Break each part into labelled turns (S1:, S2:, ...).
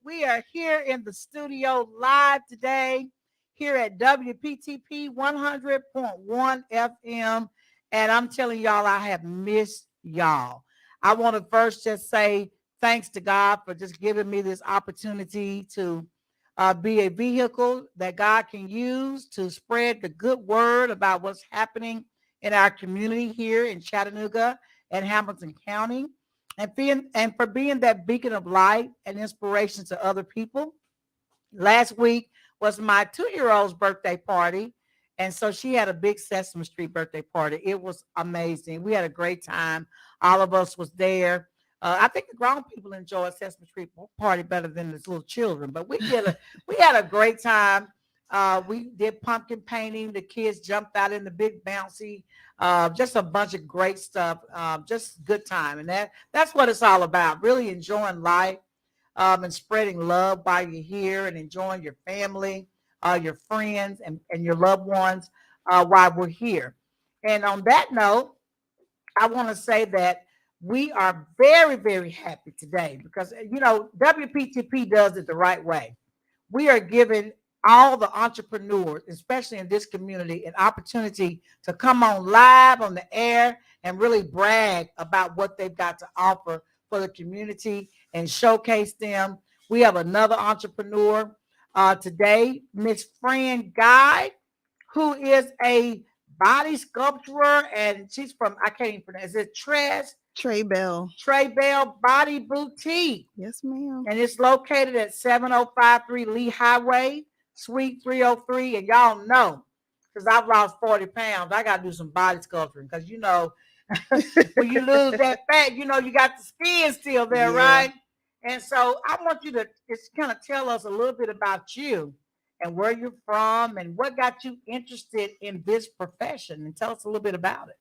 S1: We are here in the studio live today here at WPTP 100.1 FM. And I'm telling y'all, I have missed y'all. I want to first just say thanks to God for just giving me this opportunity to be a vehicle that God can use to spread the good word about what's happening in our community here in Chattanooga and Hamilton County, and for being that beacon of light and inspiration to other people. Last week was my 2-year-old's birthday party, and so she had a big Sesame Street birthday party. It was amazing. We had a great time. All of us was there. I think the grown people enjoy Sesame Street party better than the little children, but we had a great time. We did pumpkin painting. The kids jumped out in the big bouncy. Just a bunch of great stuff. Just good time, and that's what it's all about. Really enjoying life, and spreading love while you're here, and enjoying your family, your friends, and your loved ones while we're here. And on that note, I want to say that we are very, very happy today because, WPTP does it the right way. We are giving all the entrepreneurs, especially in this community, an opportunity to come on live on the air and really brag about what they've got to offer for the community and showcase them. We have another entrepreneur today, Miss Fran Guy, who is a body sculptor, and she's from, I can't even pronounce it,
S2: Trey Bell.
S1: Trey Bell Body Boutique.
S2: Yes, ma'am.
S1: And it's located at 7053 Lee Highway, Suite 303. And y'all know, because I've lost 40 pounds, I got to do some body sculpturing because, when you lose that fat, you got the skin still there, right? And so I want you to just kind of tell us a little bit about you and where you're from and what got you interested in this profession, and tell us a little bit about it.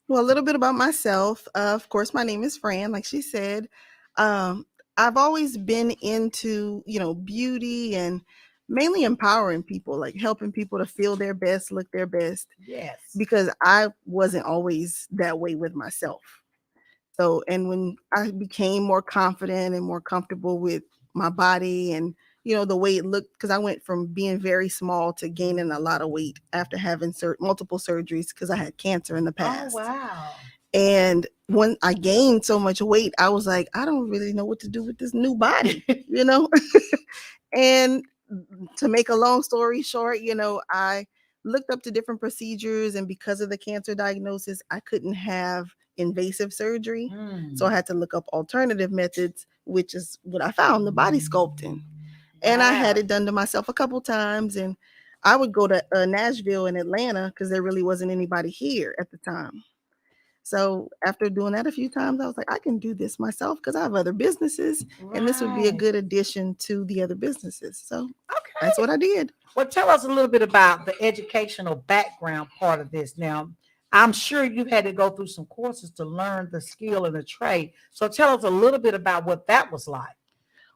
S2: Well, a little bit about myself. Of course, my name is Fran, like she said. I've always been into, beauty and mainly empowering people, like helping people to feel their best, look their best.
S1: Yes.
S2: Because I wasn't always that way with myself. So, and when I became more confident and more comfortable with my body and, the way it looked, because I went from being very small to gaining a lot of weight after having multiple surgeries because I had cancer in the past.
S1: Oh, wow.
S2: And when I gained so much weight, I was like, I don't really know what to do with this new body, And to make a long story short, I looked up to different procedures, and because of the cancer diagnosis, I couldn't have invasive surgery. So I had to look up alternative methods, which is what I found, the body sculpting. And I had it done to myself a couple times, and I would go to Nashville and Atlanta because there really wasn't anybody here at the time. So after doing that a few times, I was like, I can do this myself because I have other businesses, and this would be a good addition to the other businesses. So that's what I did.
S1: Well, tell us a little bit about the educational background part of this. Now, I'm sure you had to go through some courses to learn the skill and the trade. So tell us a little bit about what that was like.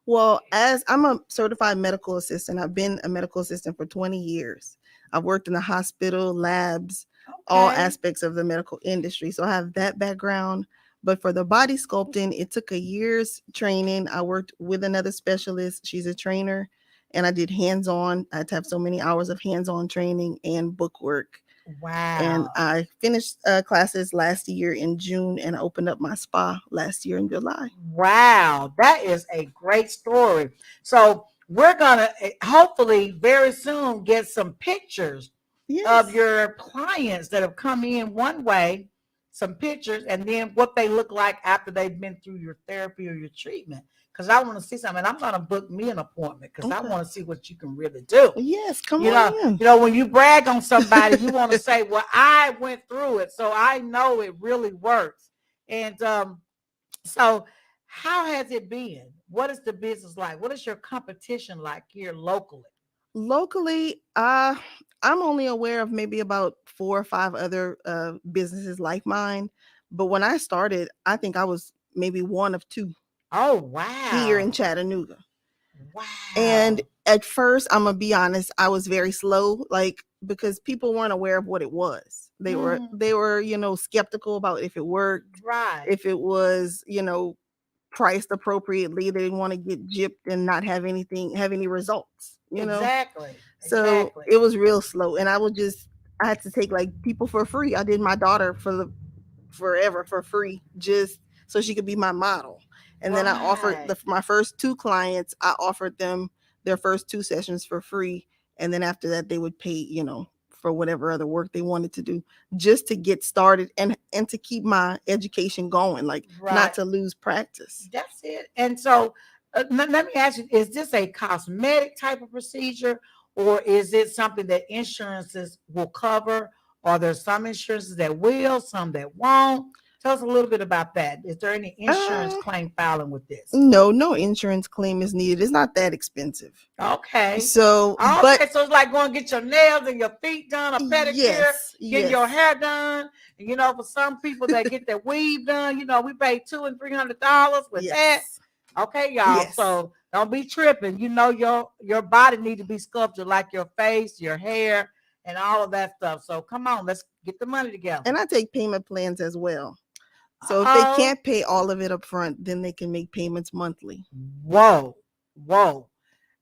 S2: Well, as I'm a certified medical assistant, I've been a medical assistant for 20 years. I've worked in the hospital, labs, all aspects of the medical industry. So I have that background. But for the body sculpting, it took a year's training. I worked with another specialist. She's a trainer. And I did hands-on. I had to have so many hours of hands-on training and book work.
S1: Wow.
S2: And I finished classes last year in June, and I opened up my spa last year in July.
S1: Wow. That is a great story. So we're going to hopefully very soon get some pictures of your clients that have come in one way, some pictures, and then what they look like after they've been through your therapy or your treatment. Because I want to see something. I'm going to book me an appointment because I want to see what you can really do.
S2: Yes, come on.
S1: When you brag on somebody, you want to say, well, I went through it, so I know it really works. And so how has it been? What is the business like? What is your competition like here locally?
S2: Locally, I'm only aware of maybe about 4 or 5 other businesses like mine. But when I started, I think I was maybe one of 2.
S1: Oh, wow.
S2: Here in Chattanooga.
S1: Wow.
S2: And at first, I'm going to be honest, I was very slow, because people weren't aware of what it was. They were, skeptical about if it worked.
S1: Right.
S2: If it was, priced appropriately. They didn't want to get gypped and not have any results,
S1: Exactly.
S2: So it was real slow. And I had to take like people for free. I did my daughter forever for free, just so she could be my model. And then I offered my first 2 clients, I offered them their first 2 sessions for free. And then after that, they would pay, for whatever other work they wanted to do, just to get started and to keep my education going, like not to lose practice.
S1: That's it. And so let me ask you, is this a cosmetic type of procedure, or is it something that insurances will cover? Or there's some insurances that will, some that won't? Tell us a little bit about that. Is there any insurance claim filing with this?
S2: No insurance claim is needed. It's not that expensive.
S1: Okay.
S2: So,
S1: so it's like going to get your nails and your feet done, a pedicure, get your hair done. And, for some people that get their weave done, we pay $200 and $300 with that. Okay, y'all. Yes. So don't be tripping. Your body needs to be sculpted like your face, your hair, and all of that stuff. So come on, let's get the money together.
S2: And I take payment plans as well. So if they can't pay all of it up front, then they can make payments monthly.
S1: Whoa. When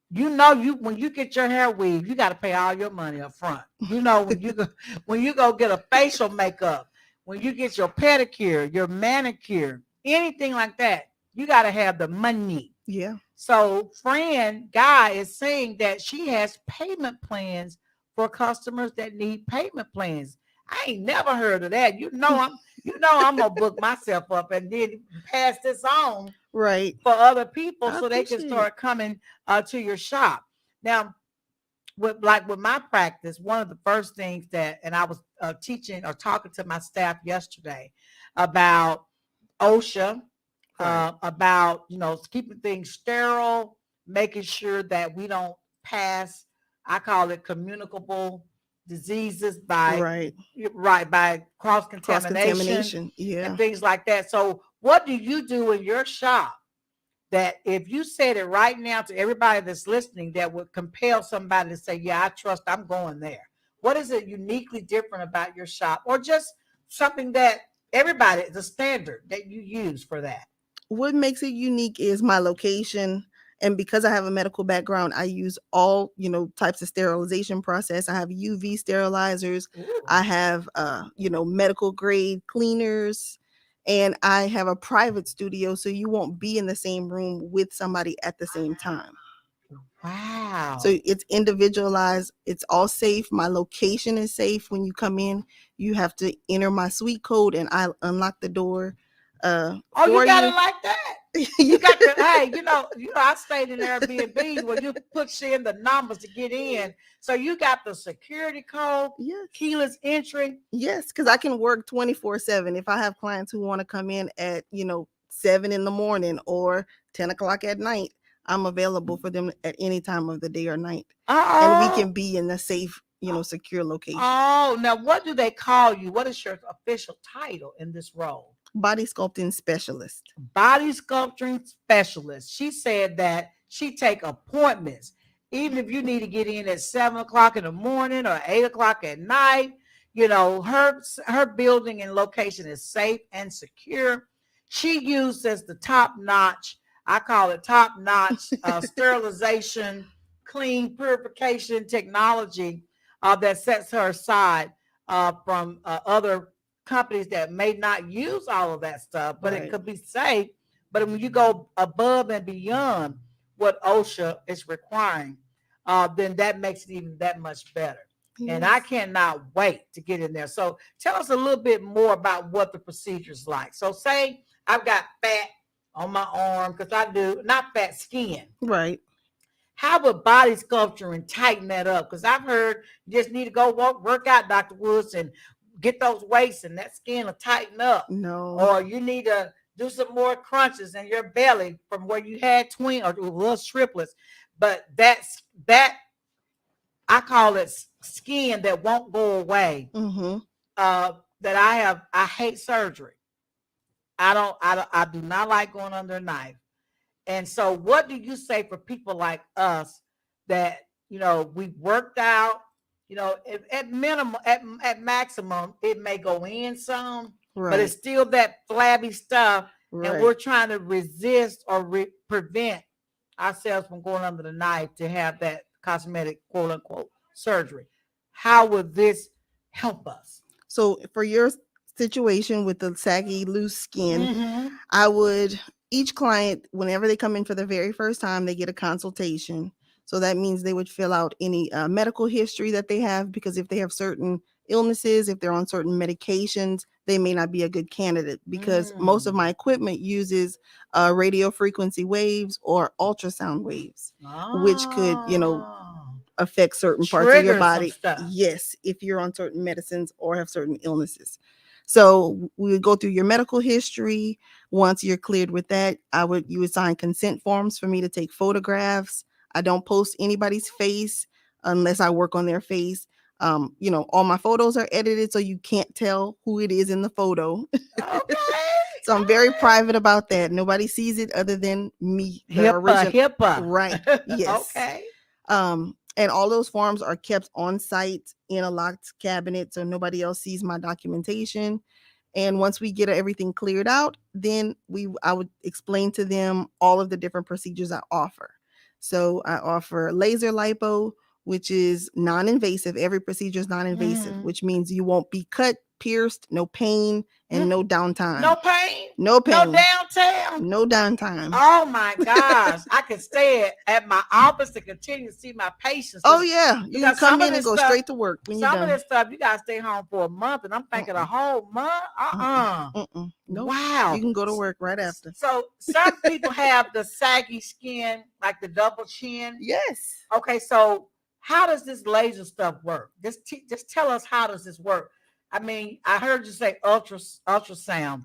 S1: you get your hair weaved, you got to pay all your money up front. When you go get a facial makeup, when you get your pedicure, your manicure, anything like that, you got to have the money.
S2: Yeah. So
S1: Fran Guy is saying that she has payment plans for customers that need payment plans. I ain't never heard of that. I'm gonna book myself up and then pass this on for other people so they can start coming to your shop. Now, with my practice, one of the first things and I was teaching or talking to my staff yesterday about OSHA, about keeping things sterile, making sure that we don't pass, I call it communicable diseases by cross contamination and things like that. So what do you do in your shop that if you said it right now to everybody that's listening that would compel somebody to say, yeah, I trust, I'm going there? What is it uniquely different about your shop, or just something that everybody, the standard that you use for that?
S2: What makes it unique is my location. And because I have a medical background, I use all, types of sterilization process. I have UV sterilizers. Ooh. I have, medical grade cleaners, and I have a private studio. So you won't be in the same room with somebody at the same time.
S1: Wow.
S2: So it's individualized. It's all safe. My location is safe. When you come in, you have to enter my suite code and I'll unlock the door.
S1: You got it like that. You got the I stayed in Airbnb where you put in the numbers to get in. So you got the security code, keyless entry.
S2: Yes, because I can work 24/7. If I have clients who want to come in at 7 in the morning or 10 o'clock at night, I'm available for them at any time of the day or night. And we can be in a safe, secure location.
S1: Oh, now what do they call you? What is your official title in this role?
S2: Body sculpting specialist.
S1: Body sculpting specialist. She said that she take appointments, even if you need to get in at 7 o'clock in the morning or 8 o'clock at night. Her building and location is safe and secure. She uses the top-notch, I call it top-notch sterilization, clean purification technology that sets her aside from other companies that may not use all of that stuff, but it could be safe. But when you go above and beyond what OSHA is requiring, then that makes it even that much better. Yes. And I cannot wait to get in there. So tell us a little bit more about what the procedure is like. So say I've got fat on my arm, because I do, not fat, skin.
S2: Right.
S1: How would body sculpturing tighten that up? Because I've heard you just need to go work out, Dr. Woods, and get those weights and that skin will tighten up.
S2: No.
S1: Or you need to do some more crunches in your belly from where you had twin or little triplets. But that I call it skin that won't go away.
S2: Mm-hmm.
S1: That I hate surgery. I do not like going under a knife. And so what do you say for people like us that, we worked out, at minimum, at maximum, it may go in some, but it's still that flabby stuff and we're trying to resist or prevent ourselves from going under the knife to have that cosmetic quote unquote surgery. How would this help us?
S2: So for your situation with the saggy, loose skin,
S1: Mm-hmm.
S2: I would, each client, whenever they come in for the very first time, they get a consultation. So that means they would fill out any medical history that they have, because if they have certain illnesses, if they're on certain medications, they may not be a good candidate, because most of my equipment uses radio frequency waves or ultrasound waves, which could, affect certain parts of your body. Yes, if you're on certain medicines or have certain illnesses. So we would go through your medical history. Once you're cleared with that, you would sign consent forms for me to take photographs. I don't post anybody's face unless I work on their face. All my photos are edited, so you can't tell who it is in the photo.
S1: Okay.
S2: So I'm very private about that. Nobody sees it other than me.
S1: HIPAA.
S2: Right. Yes.
S1: Okay.
S2: And all those forms are kept on site in a locked cabinet, so nobody else sees my documentation. And once we get everything cleared out, then I would explain to them all of the different procedures I offer. So I offer laser lipo, which is non-invasive. Every procedure is non-invasive, which means you won't be cut, pierced, no pain, and no downtime.
S1: No pain?
S2: No pain.
S1: No downtime?
S2: No downtime.
S1: Oh my gosh. I could stay at my office to continue to see my patients.
S2: Oh yeah. You can come in and go straight to work when you're done.
S1: Some of this stuff, you got to stay home for a month, and I'm thinking a whole month?
S2: Nope.
S1: Wow.
S2: You can go to work right after.
S1: So some people have the saggy skin, like the double chin.
S2: Yes.
S1: Okay, so how does this laser stuff work? Just tell us, how does this work? I mean, I heard you say ultrasound.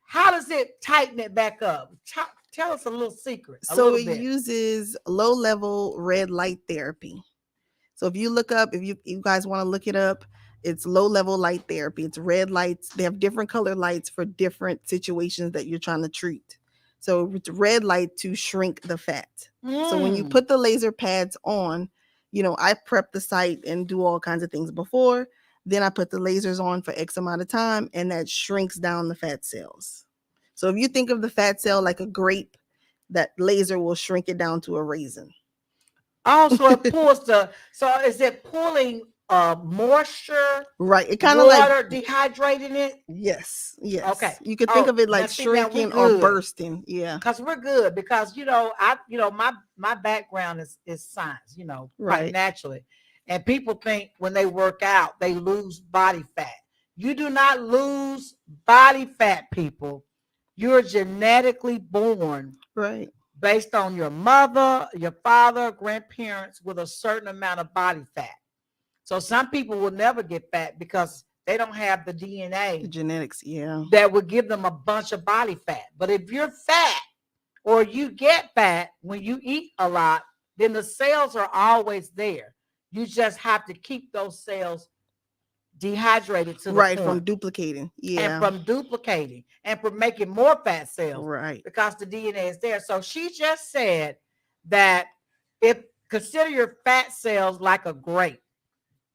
S1: How does it tighten it back up? Tell us a little secret.
S2: So it uses low-level red light therapy. So if you look up, if you guys want to look it up, it's low-level light therapy. It's red lights. They have different color lights for different situations that you're trying to treat. So it's red light to shrink the fat. So when you put the laser pads on, I prep the site and do all kinds of things before. Then I put the lasers on for X amount of time, and that shrinks down the fat cells. So if you think of the fat cell like a grape, that laser will shrink it down to a raisin.
S1: Oh, so it pulls so is it pulling moisture?
S2: Right. It kind of
S1: water, dehydrating it?
S2: Yes.
S1: Okay.
S2: You could think of it like shrinking or bursting. Yeah.
S1: Because we're good. Because my background is science, right, naturally. And people think when they work out, they lose body fat. You do not lose body fat, people. You're genetically born,
S2: right,
S1: based on your mother, your father, grandparents with a certain amount of body fat. So some people will never get fat because they don't have the DNA,
S2: the genetics,
S1: that would give them a bunch of body fat. But if you're fat or you get fat when you eat a lot, then the cells are always there. You just have to keep those cells dehydrated to the point.
S2: From duplicating.
S1: And from duplicating and from making more fat cells.
S2: Right.
S1: Because the DNA is there. So she just said that consider your fat cells like a grape,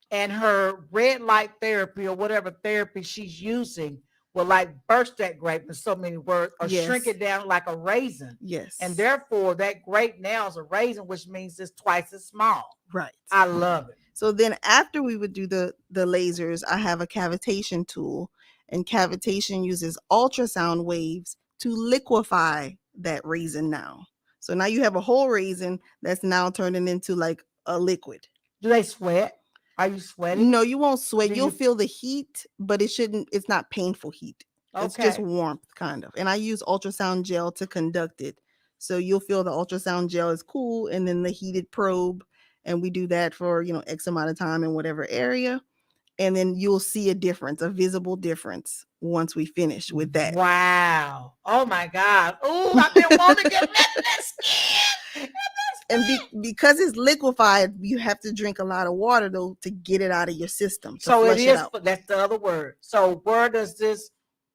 S1: and her red light therapy or whatever therapy she's using will burst that grape in so many words, or shrink it down like a raisin.
S2: Yes.
S1: And therefore that grape now is a raisin, which means it's twice as small.
S2: Right.
S1: I love it.
S2: So then after we would do the lasers, I have a cavitation tool, and cavitation uses ultrasound waves to liquefy that raisin now. So now you have a whole raisin that's now turning into like a liquid.
S1: Do they sweat? Are you sweating?
S2: No, you won't sweat. You'll feel the heat, but it's not painful heat. Okay. It's just warmth, kind of. And I use ultrasound gel to conduct it. So you'll feel the ultrasound gel is cool, and then the heated probe. And we do that for, X amount of time in whatever area. And then you'll see a difference, a visible difference once we finish with that.
S1: Wow. Oh my God. Oh, I've been wanting to get rid of that skin.
S2: And because it's liquefied, you have to drink a lot of water though to get it out of your system.
S1: So it is. That's the other word. So where does this?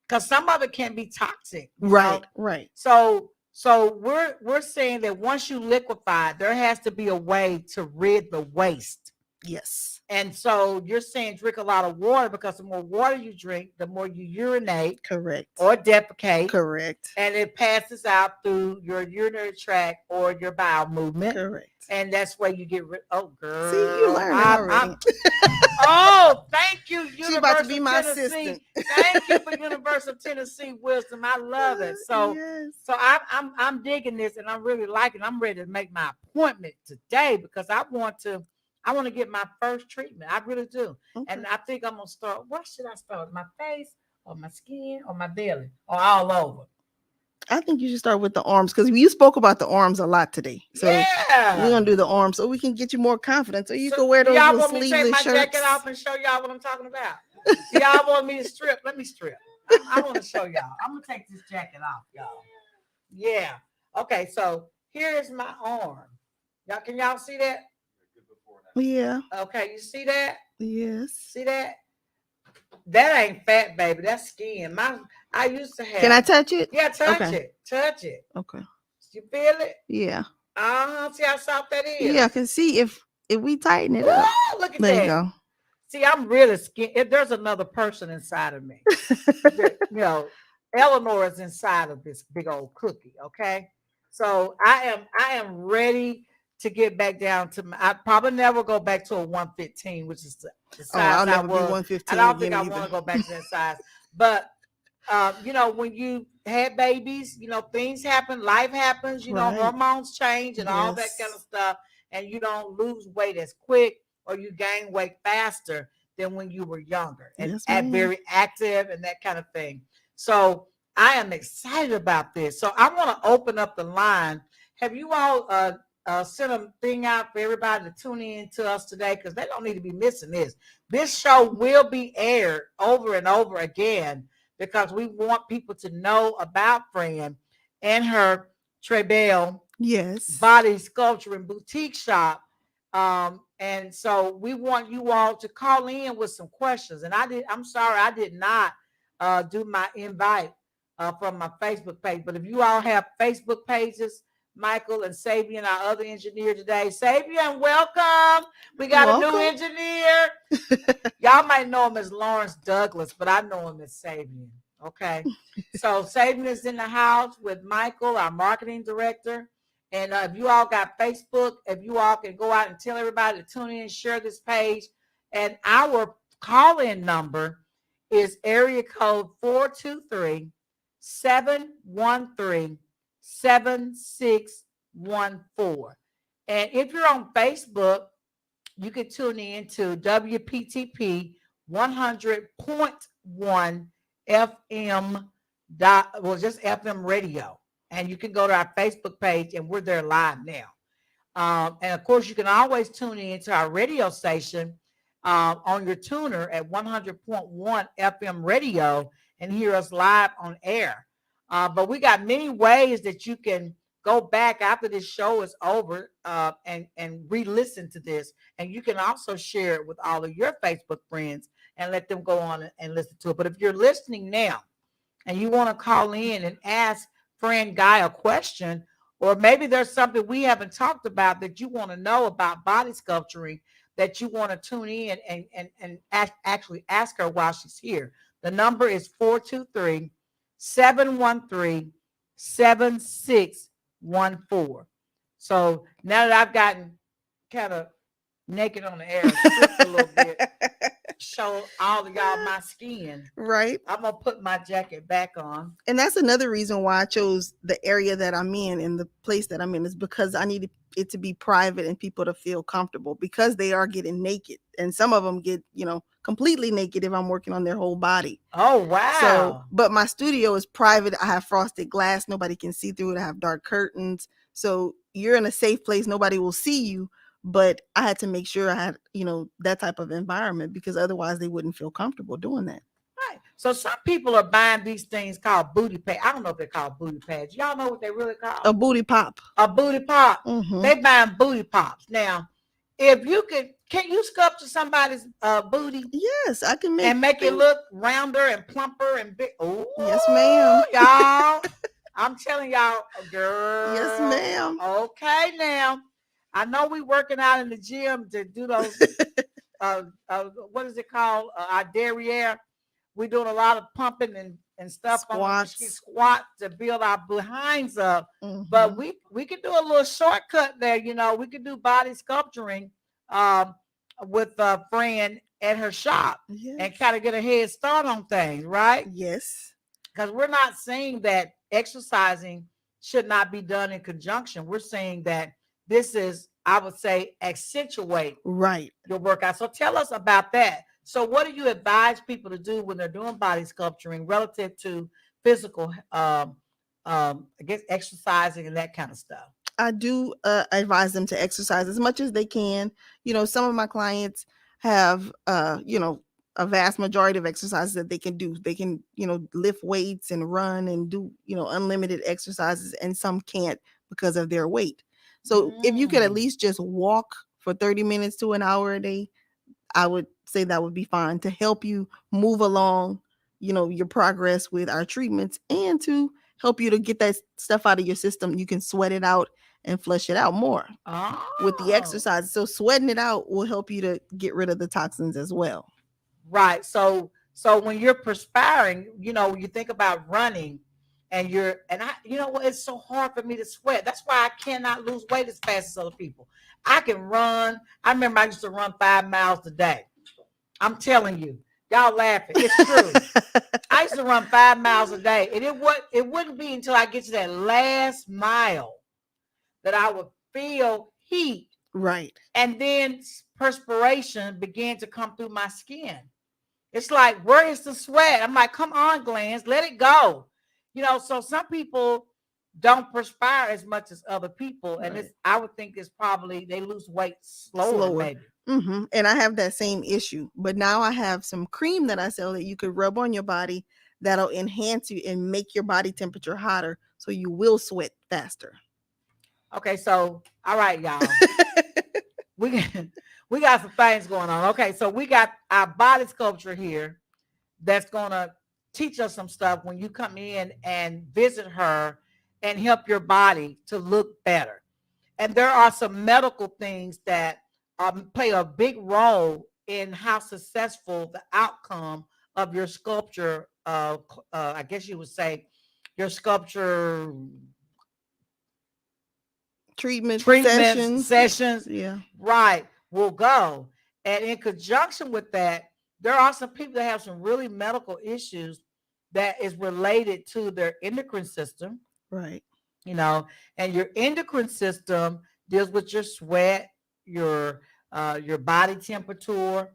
S1: Because some of it can be toxic.
S2: Right. Right.
S1: So we're saying that once you liquefy, there has to be a way to rid the waste
S2: Yes.
S1: And so you're saying drink a lot of water, because the more water you drink, the more you urinate.
S2: Correct.
S1: Or defecate.
S2: Correct.
S1: And it passes out through your urinary tract or your bowel movement.
S2: Correct.
S1: And that's where you get rid. Oh, girl.
S2: See, you learning already.
S1: Oh, thank you,
S2: She's about to
S1: University
S2: be
S1: of
S2: my
S1: Tennessee.
S2: assistant.
S1: Thank you for University of Tennessee wisdom. I love it. So,
S2: yes.
S1: so I'm digging this, and I'm really liking it. I'm ready to make my appointment today, because I want to get my first treatment. I really do. Okay. And I think I'm gonna start. What should I start with? My face, or my skin, or my belly, or all over?
S2: I think you should start with the arms, because you spoke about the arms a lot today. So we're gonna do the arms so we can get you more confidence, so you can wear those
S1: y'all
S2: little
S1: want me to take
S2: sleeveless
S1: my
S2: shirts.
S1: jacket off and show y'all what I'm talking about? Y'all want me to strip? Let me strip. I want to show y'all. I'm gonna take this jacket off, y'all. Yeah. Okay. So here's my arm. Y'all, can y'all see that?
S2: Yeah.
S1: Okay. You see that?
S2: Yes.
S1: See that? That ain't fat, baby. That's skin. I used to have.
S2: Can I touch it?
S1: Yeah, touch it. Touch it.
S2: Okay.
S1: You feel it?
S2: Yeah.
S1: See how soft that is?
S2: Yeah, I can see if we tighten it up.
S1: Oh, look at
S2: there
S1: that.
S2: You go.
S1: See, I'm really skin. If there's another person inside of me, Elenora is inside of this big old cookie. Okay. So I am ready to get back down to I probably never go back to a 115, which is the size
S2: I'll never
S1: was.
S2: be 115.
S1: I don't think I want to go back to that size. But when you had babies, things happen, life happens, hormones change and all that kind of stuff, and you don't lose weight as quick, or you gain weight faster than when you were younger and very active and that kind of thing. So I am excited about this. So I want to open up the line. Have you all sent a thing out for everybody to tune in to us today? Because they don't need to be missing this. This show will be aired over and over again, because we want people to know about Fran and her Trebell body sculpture and boutique shop. And so we want you all to call in with some questions. And I'm sorry, I did not do my invite from my Facebook page. But if you all have Facebook pages, Michael and Sabian, our other engineer today. Sabian, welcome. We got a new engineer. Y'all might know him as Lawrence Douglas, but I know him as Sabian. Okay. So Sabian is in the house with Michael, our marketing director. And if you all got Facebook, if you all can go out and tell everybody to tune in, share this page. And our call-in number is area code 423-713-7614. And if you're on Facebook, you can tune in to WPTP 100.1 FM, just FM radio. And you can go to our Facebook page, and we're there live now. And of course, you can always tune in to our radio station on your tuner at 100.1 FM radio and hear us live on air. But we got many ways that you can go back after this show is over and re-listen to this. And you can also share it with all of your Facebook friends and let them go on and listen to it. But if you're listening now and you want to call in and ask Fran Guy a question, or maybe there's something we haven't talked about that you want to know about body sculpturing, that you want to tune in and actually ask her while she's here. The number is 423-713-7614. So now that I've gotten kind of naked on the air, a little bit, show all of y'all my skin.
S2: Right.
S1: I'm gonna put my jacket back on.
S2: And that's another reason why I chose the area that I'm in and the place that I'm in, is because I needed it to be private and people to feel comfortable, because they are getting naked, and some of them get completely naked if I'm working on their whole body.
S1: Oh wow.
S2: So but my studio is private. I have frosted glass, nobody can see through it. I have dark curtains, so you're in a safe place, nobody will see you. But I had to make sure I had, that type of environment, because otherwise they wouldn't feel comfortable doing that.
S1: Right. So some people are buying these things called booty pads. I don't know if they're called booty pads. Y'all know what they really call?
S2: A booty pop.
S1: A booty pop.
S2: Mm-hmm.
S1: They buying booty pops. Now, if you can you sculpture somebody's booty?
S2: Yes, I can
S1: make it look rounder and plumper and big. Oh,
S2: yes, ma'am.
S1: Y'all. I'm telling y'all, girl.
S2: Yes, ma'am.
S1: Okay, now. I know we working out in the gym to do those. What is it called? Our derriere. We're doing a lot of pumping and stuff
S2: Squats.
S1: on squat to build our behinds up.
S2: Mhm.
S1: But we could do a little shortcut there. You know, we could do body sculpturing with Fran at her shop and kind of get a head start on things, right?
S2: Yes.
S1: Because we're not saying that exercising should not be done in conjunction. We're saying that this is, I would say, accentuate your workout. So tell us about that. So what do you advise people to do when they're doing body sculpturing relative to physical, I guess, exercising and that kind of stuff?
S2: I do advise them to exercise as much as they can. You know, some of my clients have, a vast majority of exercises that they can do. They can, lift weights and run and do, unlimited exercises, and some can't because of their weight. So if you could at least just walk for 30 minutes to an hour a day, I would say that would be fine to help you move along, your progress with our treatments, and to help you to get that stuff out of your system. You can sweat it out and flush it out more with the exercise. So sweating it out will help you to get rid of the toxins as well.
S1: Right. So when you're perspiring, you think about running and it's so hard for me to sweat. That's why I cannot lose weight as fast as other people. I can run. I remember I used to run 5 miles a day. I'm telling you, y'all laughing. It's true. I used to run 5 miles a day, and it wouldn't be until I get to that last mile that I would feel heat.
S2: Right.
S1: And then perspiration began to come through my skin. It's like, where is the sweat? I'm like, come on, glands, let it go. So some people don't perspire as much as other people. And I would think it's probably they lose weight slower. Maybe.
S2: Mm-hmm. And I have that same issue. But now I have some cream that I sell that you could rub on your body that'll enhance you and make your body temperature hotter, so you will sweat faster.
S1: Okay, so all right, y'all. we got some things going on. Okay, so we got our body sculpture here that's gonna teach us some stuff when you come in and visit her and help your body to look better. And there are some medical things that play a big role in how successful the outcome of your sculpture, I guess you would say, your sculpture
S2: treatment
S1: sessions, right, will go. And in conjunction with that, there are some people that have some really medical issues that is related to their endocrine system,
S2: right?
S1: And your endocrine system deals with your sweat, your body temperature.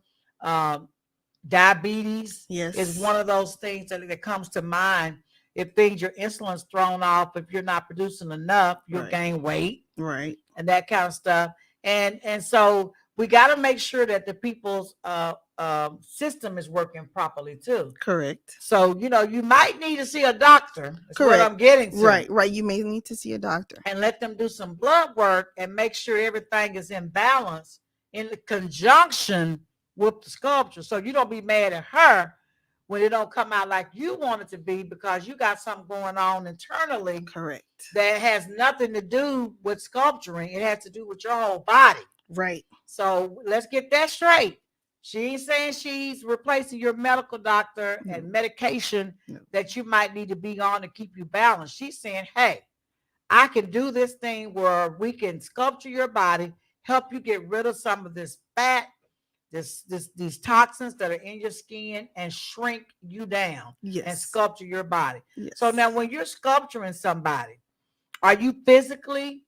S1: Diabetes is one of those things that comes to mind. If your insulin's thrown off, if you're not producing enough, you'll gain weight,
S2: right,
S1: and that kind of stuff. And so we got to make sure that the people's system is working properly too.
S2: Correct.
S1: So you might need to see a doctor. That's what I'm getting to.
S2: Right. You may need to see a doctor
S1: and let them do some blood work and make sure everything is in balance in conjunction with the sculpture. So you don't be mad at her when it don't come out like you want it to be, because you got something going on internally.
S2: Correct.
S1: That has nothing to do with sculpturing. It has to do with your whole body.
S2: Right.
S1: So let's get that straight. She ain't saying she's replacing your medical doctor and medication that you might need to be on to keep you balanced. She's saying, hey, I can do this thing where we can sculpture your body, help you get rid of some of this fat, these toxins that are in your skin, and shrink you down and sculpture your body. So now when you're sculpturing somebody, are you physically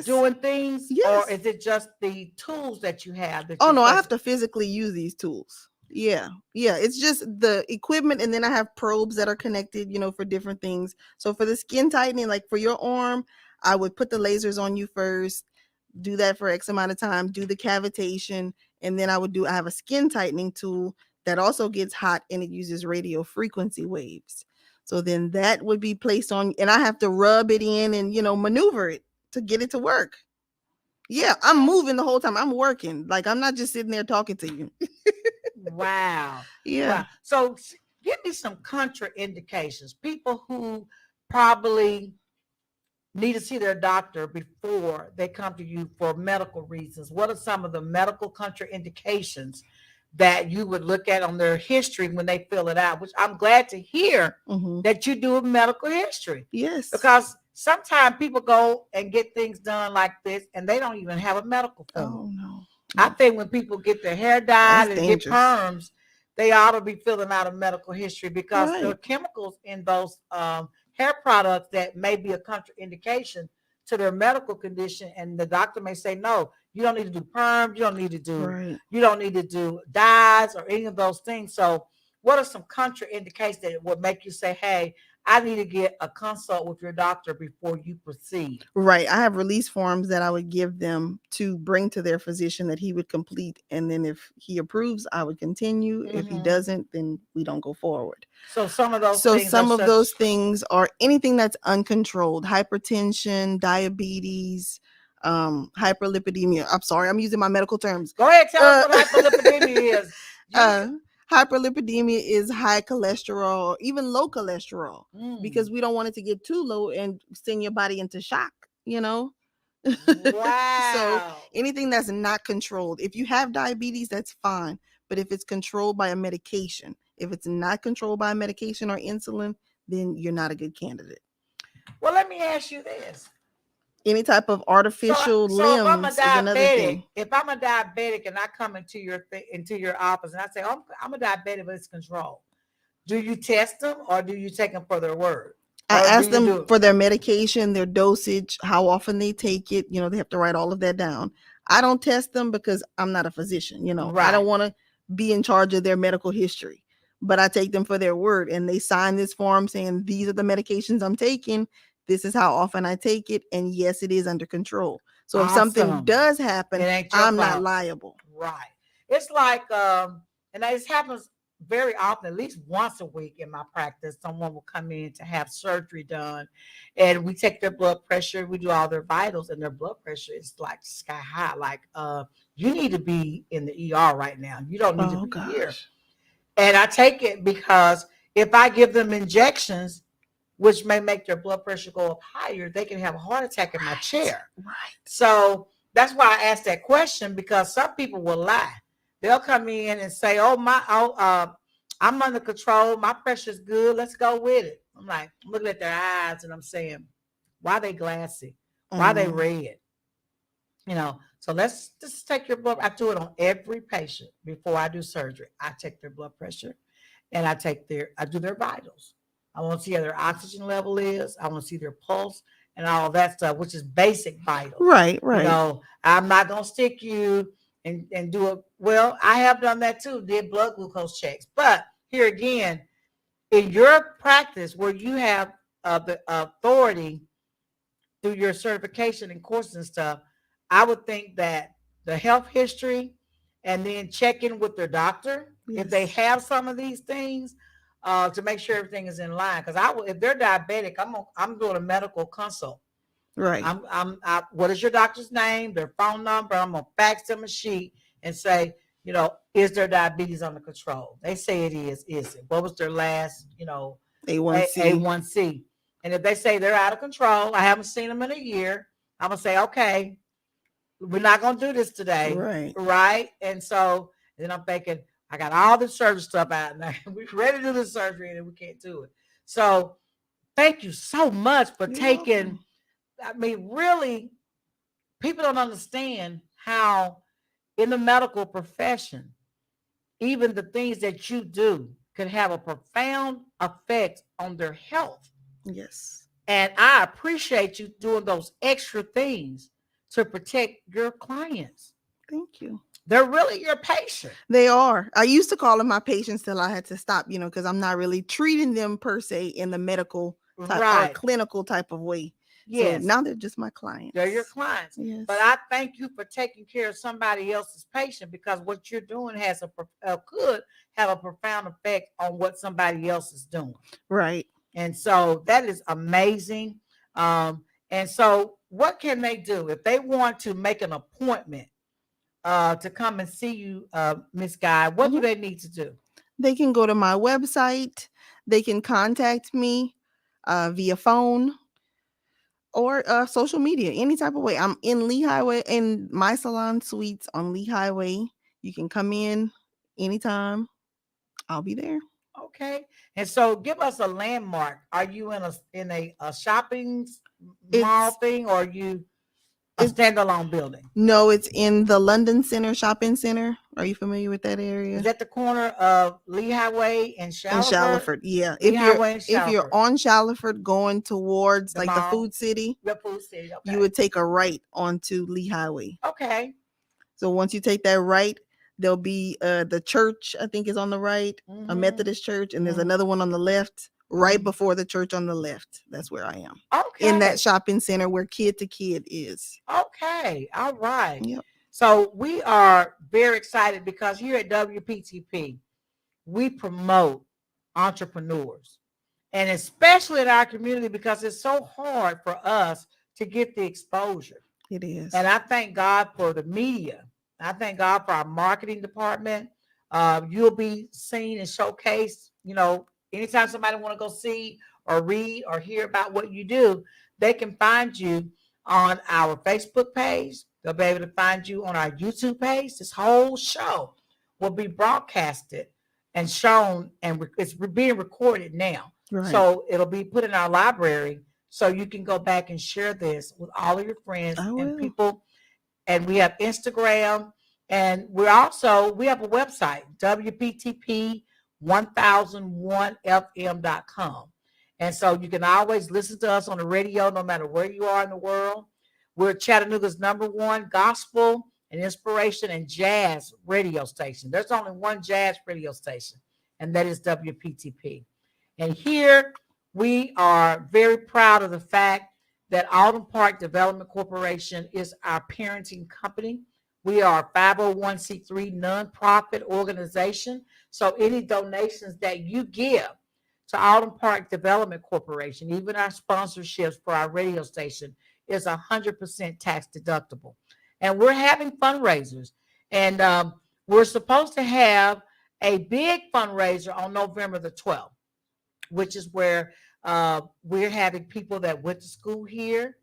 S1: doing things, or is it just the tools that you have?
S2: I have to physically use these tools. Yeah. It's just the equipment, and then I have probes that are connected, for different things. So for the skin tightening, like for your arm, I would put the lasers on you first, do that for X amount of time, do the cavitation, and then I have a skin tightening tool that also gets hot, and it uses radio frequency waves. So then that would be placed on, and I have to rub it in and, maneuver it to get it to work. Yeah, I'm moving the whole time. I'm working. Like, I'm not just sitting there talking to you.
S1: Wow.
S2: Yeah.
S1: Wow. So give me some contraindications. People who probably need to see their doctor before they come to you for medical reasons? What are some of the medical contraindications that you would look at on their history when they fill it out? Which I'm glad to hear that you do a medical history.
S2: Yes.
S1: Because sometimes people go and get things done like this and they don't even have a medical form.
S2: Oh, no.
S1: I think when people get their hair dyed and
S2: dangerous.
S1: get perms, they ought to be filling out a medical history, because
S2: Right.
S1: there are chemicals in those hair products that may be a contraindication to their medical condition, and the doctor may say, no, you don't need to do perm, you don't need to do
S2: Right.
S1: you don't need to do dyes or any of those things. So what are some contraindications that would make you say, hey, I need to get a consult with your doctor before you proceed?
S2: Right. I have release forms that I would give them to bring to their physician that he would complete. And then if he approves, I would continue. If he doesn't, then we don't go forward.
S1: So some of those
S2: those things are anything that's uncontrolled: hypertension, diabetes, hyperlipidemia. I'm sorry, I'm using my medical terms.
S1: Go ahead, tell us what hyperlipidemia is.
S2: Hyperlipidemia is high cholesterol, even low cholesterol, because we don't want it to get too low and send your body into shock,
S1: Wow.
S2: So anything that's not controlled, if you have diabetes, that's fine. But if it's controlled by a medication, if it's not controlled by a medication or insulin, then you're not a good candidate.
S1: Well, let me ask you this.
S2: Any type of artificial limbs is another thing.
S1: If I'm a diabetic and I come into your office and I say, oh, I'm a diabetic, but it's controlled, do you test them or do you take them for their word?
S2: I ask them for their medication, their dosage, how often they take it. They have to write all of that down. I don't test them because I'm not a physician.
S1: Right.
S2: I don't want to be in charge of their medical history, but I take them for their word, and they sign this form saying, these are the medications I'm taking. This is how often I take it. And yes, it is under control. So if something does happen, I'm not liable.
S1: Right. It's like, and this happens very often, at least once a week in my practice. Someone will come in to have surgery done, and we take their blood pressure. We do all their vitals, and their blood pressure is like sky high. Like, you need to be in the ER right now. You don't need to be here. And I take it because if I give them injections, which may make their blood pressure go up higher, they can have a heart attack in my chair.
S2: Right.
S1: So that's why I asked that question, because some people will lie. They'll come in and say, I'm under control. My pressure's good. Let's go with it. I'm like, looking at their eyes and I'm saying, why are they glassy? Why are they red? So let's just take your blood. I do it on every patient before I do surgery. I take their blood pressure and I do their vitals. I want to see how their oxygen level is. I want to see their pulse and all of that stuff, which is basic vitals.
S2: Right.
S1: I'm not going to stick you and do it. Well, I have done that too, did blood glucose checks. But here again, in your practice where you have the authority through your certification and courses and stuff, I would think that the health history and then check in with their doctor if they have some of these things, to make sure everything is in line. Because if they're diabetic, I'm doing a medical consult.
S2: Right.
S1: What is your doctor's name, their phone number? I'm gonna fax them a sheet and say, is their diabetes under control? They say it is. Is it? What was their last, A1C? And if they say they're out of control, I haven't seen them in a year, I'm gonna say, okay, we're not gonna do this today. Right. And so then I'm thinking, I got all the surgery stuff out now. We're ready to do the surgery and we can't do it. So thank you so much for taking. I mean, really, people don't understand how in the medical profession, even the things that you do can have a profound effect on their health.
S2: Yes.
S1: And I appreciate you doing those extra things to protect your clients.
S2: Thank you.
S1: They're really your patient.
S2: They are. I used to call them my patients till I had to stop, because I'm not really treating them per se in the medical type or clinical type of way. Yes. So now they're just my clients.
S1: They're your clients.
S2: Yes.
S1: But I thank you for taking care of somebody else's patient, because what you're doing could have a profound effect on what somebody else is doing.
S2: Right.
S1: And so that is amazing. And so what can they do if they want to make an appointment to come and see you, Ms. Guy? What do they need to do?
S2: They can go to my website. They can contact me via phone. or social media, any type of way. I'm in Lee Highway, in my salon suites on Lee Highway. You can come in anytime. I'll be there.
S1: Okay. And so give us a landmark. Are you in a shopping mall
S2: It's
S1: thing, or are you a
S2: it's
S1: standalone building?
S2: no, it's in the London Center Shopping Center. Are you familiar with that
S1: Is
S2: area?
S1: that the corner of Lee Highway and
S2: In
S1: Shallowford?
S2: Shallowford, yeah.
S1: Lee Highway and
S2: If you're
S1: Shallowford.
S2: on Shallowford going towards
S1: The
S2: like the
S1: mall.
S2: Food City,
S1: The Food City.
S2: you
S1: Okay.
S2: would take a right onto Lee Highway.
S1: Okay.
S2: So once you take that right, there'll be the church, I think is on the right, a
S1: Mm-hmm.
S2: Methodist church, and there's
S1: Mhm.
S2: another one on the left, right
S1: Mhm.
S2: before the church on the left. That's where I am. In
S1: Okay.
S2: that shopping center where Kid to Kid is.
S1: Okay. All right.
S2: Yep.
S1: So we are very excited because here at WPTP, we promote entrepreneurs, and especially in our community, because it's so hard for us to get the exposure.
S2: It is.
S1: And I thank God for the media. I thank God for our marketing department. You'll be seen and showcased. Anytime somebody want to go see or read or hear about what you do, they can find you on our Facebook page. They'll be able to find you on our YouTube page. This whole show will be broadcasted and shown, and it's being recorded now.
S2: Right.
S1: So it'll be put in our library, so you can go back and share this with all of your friends and people. And we have Instagram, and we have a website, WPTP1001fm.com. And so you can always listen to us on the radio no matter where you are in the world. We're Chattanooga's #1 gospel and inspiration and jazz radio station. There's only one jazz radio station, and that is WPTP. And here we are very proud of the fact that Alden Park Development Corporation is our parenting company. We are a 501c3 nonprofit organization. So any donations that you give to Alden Park Development Corporation, even our sponsorships for our radio station, is 100% tax deductible. And we're having fundraisers. And we're supposed to have a big fundraiser on November the 12th, which is where we're having people that went to school here,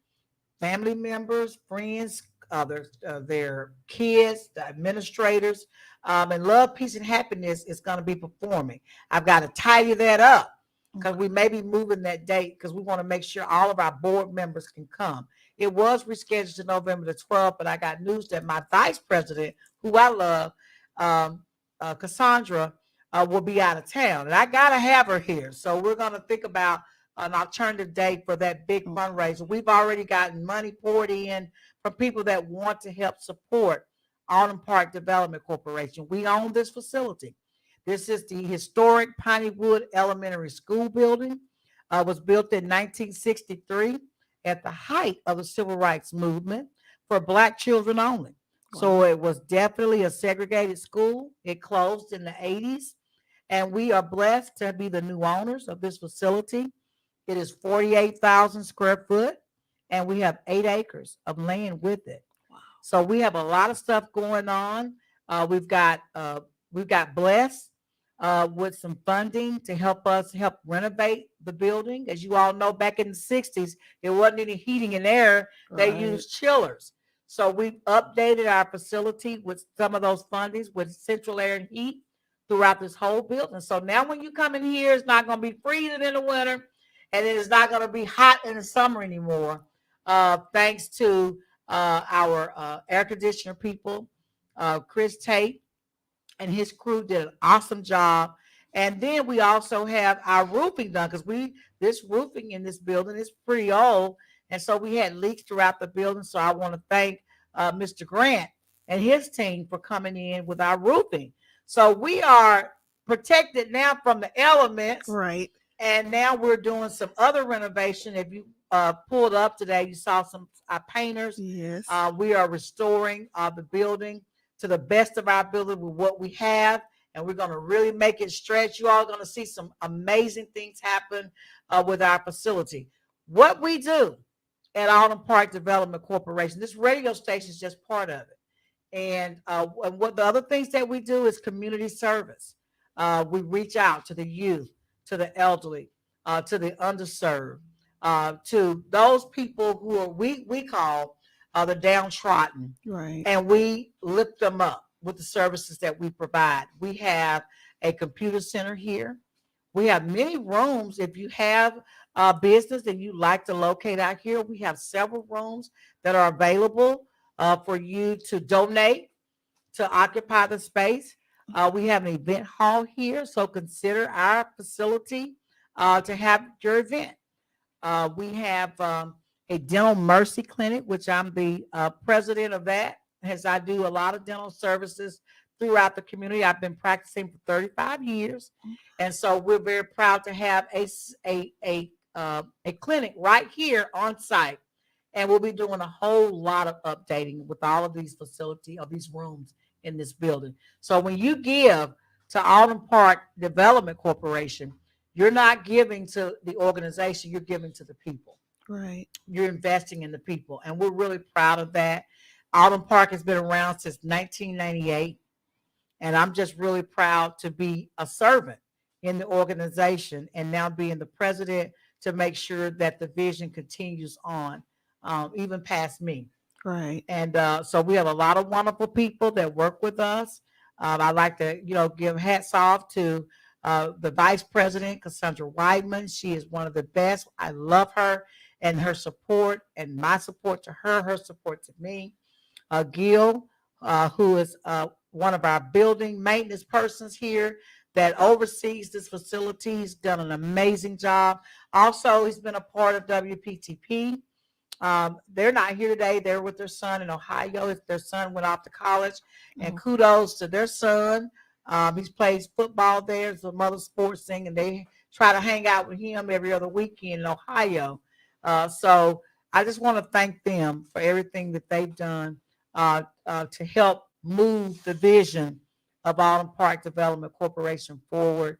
S1: family members, friends, their kids, the administrators, and Love, Peace, and Happiness is going to be performing. I've got to tidy that up because we may be moving that date because we want to make sure all of our board members can come. It was rescheduled to November the 12th, but I got news that my vice president, who I love, Cassandra, will be out of town, and I gotta have her here. So we're gonna think about an alternative date for that big fundraiser. We've already gotten money poured in from people that want to help support Alden Park Development Corporation. We own this facility. This is the historic Pineywood Elementary School building. Was built in 1963 at the height of the Civil Rights Movement for Black children only. Wow. So it was definitely a segregated school. It closed in the 80s. And we are blessed to be the new owners of this facility. It is 48,000 square foot, and we have 8 acres of land with it. Wow. So we have a lot of stuff going on. We've got blessed with some funding to help renovate the building. As you all know, back in the 60s, there wasn't any heating and air. They used chillers. So we've updated our facility with some of those fundings with central air and heat throughout this whole building. So now when you come in here, it's not going to be freezing in the winter, and it is not going to be hot in the summer anymore, thanks to our air conditioner people. Chris Tate and his crew did an awesome job. And then we also have our roofing done, because this roofing in this building is pretty old, and so we had leaks throughout the building. So I want to thank Mr. Grant and his team for coming in with our roofing. So we are protected now from the elements.
S2: Right.
S1: And now we're doing some other renovation. If you pulled up today, you saw some painters.
S2: Yes.
S1: We are restoring the building to the best of our ability with what we have. And we're going to really make it stretch. You all are going to see some amazing things happen with our facility. What we do at Alden Park Development Corporation, this radio station is just part of it. And what the other things that we do is community service. We reach out to the youth, to the elderly, to the underserved. to those people who are we call the downtrodden,
S2: Right.
S1: and we lift them up with the services that we provide. We have a computer center here. We have many rooms. If you have a business that you like to locate out here, we have several rooms that are available for you to donate to occupy the space. We have an event hall here, so consider our facility to have your event. We have a dental mercy clinic, which I'm the president of that, as I do a lot of dental services throughout the community. I've been practicing for 35 years, and so we're very proud to have a clinic right here on site, and we'll be doing a whole lot of updating with all of these facilities, of these rooms in this building. So when you give to Autumn Park Development Corporation, you're not giving to the organization, you're giving to the people.
S2: Right.
S1: You're investing in the people, and we're really proud of that. Autumn Park has been around since 1998, and I'm just really proud to be a servant in the organization and now being the president to make sure that the vision continues on, even past me.
S2: Right.
S1: And so we have a lot of wonderful people that work with us. I'd like to, give hats off to the vice president, Cassandra Weidman. She is one of the best. I love her and her support, and my support to her support to me. Gil, who is one of our building maintenance persons here that oversees this facility. He's done an amazing job. Also, he's been a part of WPTP. They're not here today. They're with their son in Ohio. Their son went off to college, and kudos to their son. He plays football there. It's a mother sports thing, and they try to hang out with him every other weekend in Ohio. So I just want to thank them for everything that they've done to help move the vision of Autumn Park Development Corporation forward.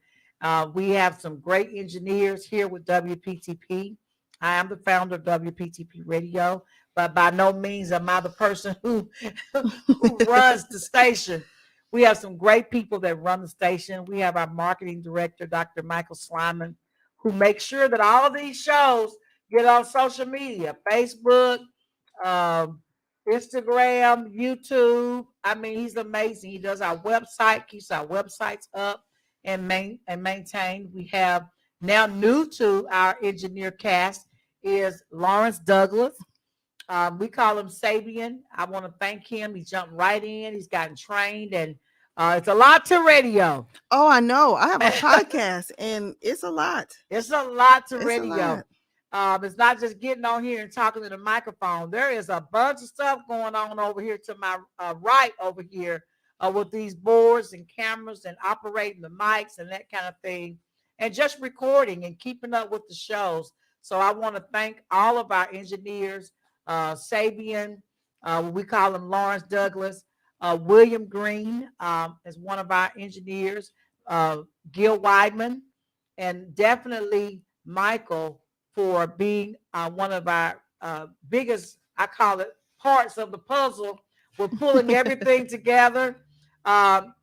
S1: We have some great engineers here with WPTP. I am the founder of WPTP Radio, but by no means am I the person who runs the station. We have some great people that run the station. We have our marketing director, Dr. Michael Slyman, who makes sure that all of these shows get on social media, Facebook, Instagram, YouTube. I mean, he's amazing. He does our website, keeps our websites up and maintained. We have now new to our engineer cast is Lawrence Douglas. We call him Sabian. I want to thank him. He jumped right in. He's gotten trained, and it's a lot to radio.
S2: Oh, I know. I have a podcast, and it's a lot.
S1: It's a lot to
S2: It's
S1: radio. It's not just getting on here and talking to the microphone. There is a bunch of stuff going on over here to my right over here with these boards and cameras and operating the mics and that kind of thing, and just recording and keeping up with the shows. So I want to thank all of our engineers, Sabian, we call him Lawrence Douglas, William Green is one of our engineers, Gil Weidman, and definitely Michael for being one of our biggest, I call it, parts of the puzzle. We're pulling everything together and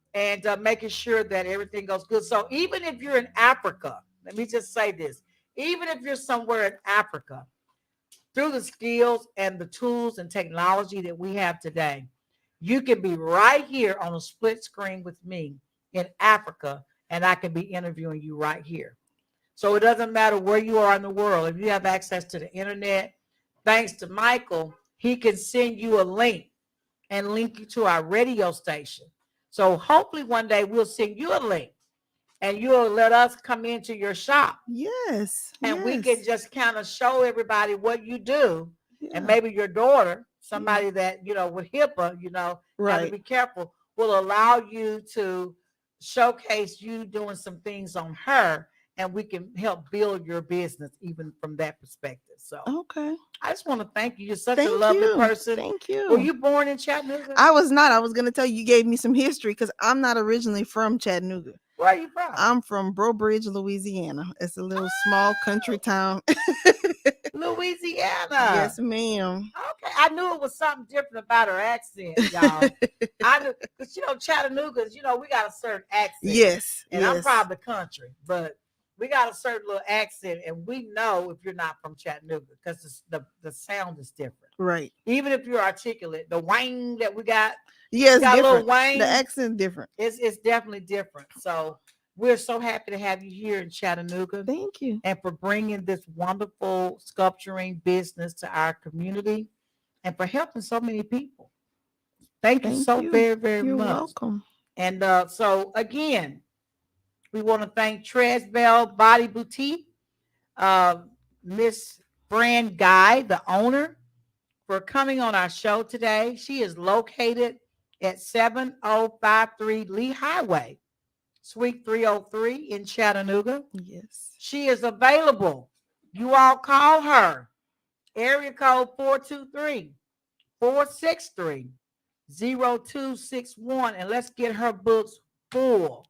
S1: making sure that everything goes good. So even if you're in Africa, let me just say this, even if you're somewhere in Africa, through the skills and the tools and technology that we have today, you can be right here on a split screen with me in Africa, and I can be interviewing you right here. So it doesn't matter where you are in the world. If you have access to the internet, thanks to Michael, he can send you a link and link you to our radio station. So hopefully one day we'll send you a link and you'll let us come into your shop.
S2: Yes.
S1: And we can just kind of show everybody what you do. Yeah. And maybe your daughter, somebody that, with HIPAA, got to be careful, will allow you to showcase you doing some things on her, and we can help build your business even from that perspective. So,
S2: okay.
S1: I just want to thank you. You're such a lovely person.
S2: Thank you.
S1: Were you born in Chattanooga?
S2: I was not. I was going to tell you, you gave me some history because I'm not originally from Chattanooga.
S1: Where are you from?
S2: I'm from Breaux Bridge, Louisiana. It's a little small country town.
S1: Louisiana.
S2: Yes, ma'am.
S1: Okay. I knew it was something different about her accent, y'all. I knew, because, Chattanooga's, we got a certain accent.
S2: Yes.
S1: And I'm probably country, but We got a certain little accent, and we know if you're not from Chattanooga because the sound is different.
S2: Right.
S1: Even if you're articulate, the wang that we got,
S2: yes,
S1: got a little
S2: different.
S1: wang.
S2: The accent different.
S1: It's definitely different. So we're so happy to have you here in Chattanooga.
S2: Thank you.
S1: And for bringing this wonderful sculpturing business to our community and for helping so many people. Thank you so very, very
S2: You're
S1: much.
S2: welcome.
S1: And so again, we want to thank Tresbell Body Boutique, Miss Fran Guy, the owner, for coming on our show today. She is located at 7053 Lee Highway, Suite 303 in Chattanooga.
S2: Yes.
S1: She is available. You all call her. Area code 423-463-0261. And let's get her books full.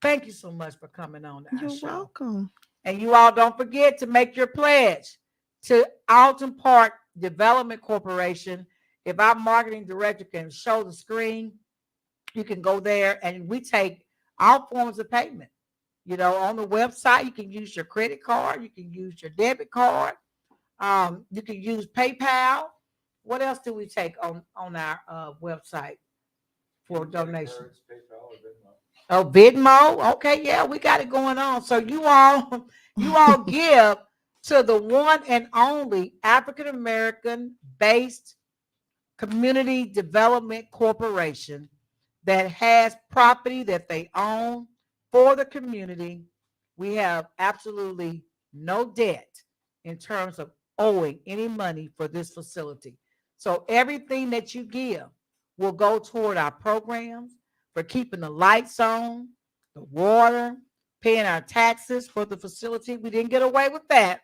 S1: Thank you so much for coming on our show.
S2: You're welcome.
S1: And you all don't forget to make your pledge to Alton Park Development Corporation. If our marketing director can show the screen, you can go there and we take all forms of payment. You know, on the website, you can use your credit card. You can use your debit card. You can use PayPal. What else do we take on our website for donations? Oh, Venmo. Okay, yeah, we got it going on. So you all give to the one and only African American based community development corporation that has property that they own for the community. We have absolutely no debt in terms of owing any money for this facility. So everything that you give will go toward our programs, for keeping the lights on, the water, paying our taxes for the facility. We didn't get away with that.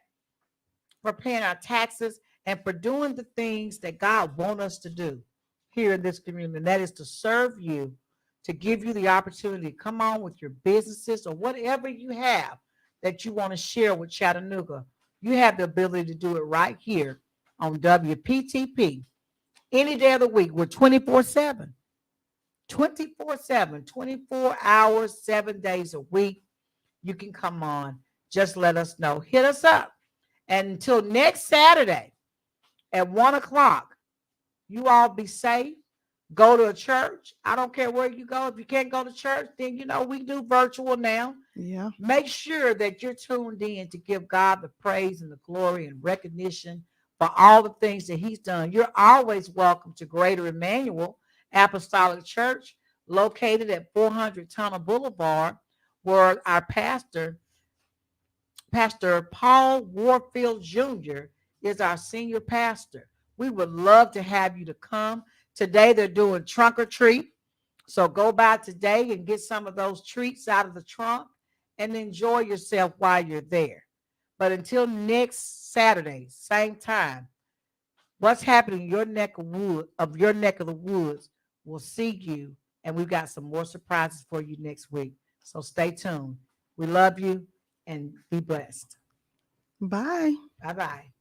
S1: For paying our taxes and for doing the things that God wants us to do here in this community. And that is to serve you, to give you the opportunity to come on with your businesses or whatever you have that you want to share with Chattanooga. You have the ability to do it right here on WPTP any day of the week. We're 24/7. 24/7, 24 hours, 7 days a week. You can come on. Just let us know. Hit us up. And until next Saturday at 1 o'clock, you all be safe. Go to a church. I don't care where you go. If you can't go to church, then, you know, we do virtual now.
S2: Yeah.
S1: Make sure that you're tuned in to give God the praise and the glory and recognition for all the things that he's done. You're always welcome to Greater Emmanuel Apostolic Church, located at 400 Tunnel Boulevard, where our Pastor Paul Warfield Jr. is our senior pastor. We would love to have you to come. Today they're doing trunk or treat. So go by today and get some of those treats out of the trunk and enjoy yourself while you're there. But until next Saturday, same time, what's happening in your neck of the woods, we'll see you, and we've got some more surprises for you next week. So stay tuned. We love you, and be blessed.
S2: Bye.
S1: Bye-bye.